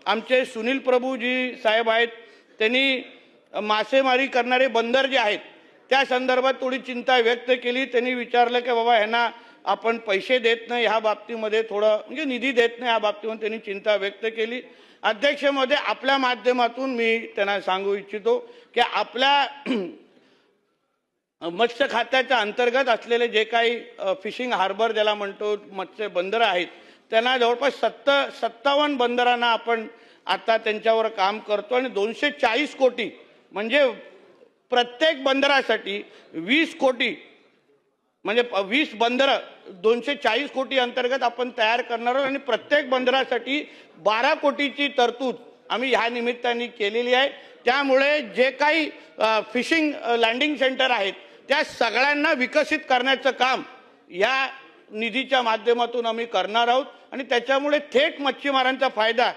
आमचे सुनील प्रभूजी साहेब आहेत, त्यांनी मासेमारी करणारे बंदर जे आहेत त्या संदर्भात थोडी चिंता व्यक्त केली। त्यांनी विचारलं की बाबा ह्यांना आपण पैसे देत नाही, ह्या बाबतीमध्ये थोडं म्हणजे निधी देत नाही, ह्या बाबतीमध्ये त्यांनी चिंता व्यक्त केली। अध्यक्ष महोदय, आपल्या माध्यमातून मी त्यांना सांगू इच्छितो की आपल्या मत्स्य खात्याच्या अंतर्गत असलेले जे काही फिशिंग हार्बर ज्याला म्हणतो मत्स्य बंदर आहेत, त्यांना जवळपास 57 बंदरांना आपण आता त्यांच्यावर काम करतो आणि 240 कोटी म्हणजे प्रत्येक बंदरासाठी 20 कोटी म्हणजे 20 बंदरं 240 कोटी अंतर्गत आपण तयार करणार आहोत आणि प्रत्येक बंदरासाठी 12 कोटीची तरतूद आम्ही ह्या निमित्ताने केलेली आहे। त्यामुळे जे काही फिशिंग लँडिंग सेंटर आहेत त्या सगळ्यांना विकसित करण्याचं काम या निधीच्या माध्यमातून आम्ही करणार आहोत आणि त्याच्यामुळे थेट मच्छीमारांचा फायदा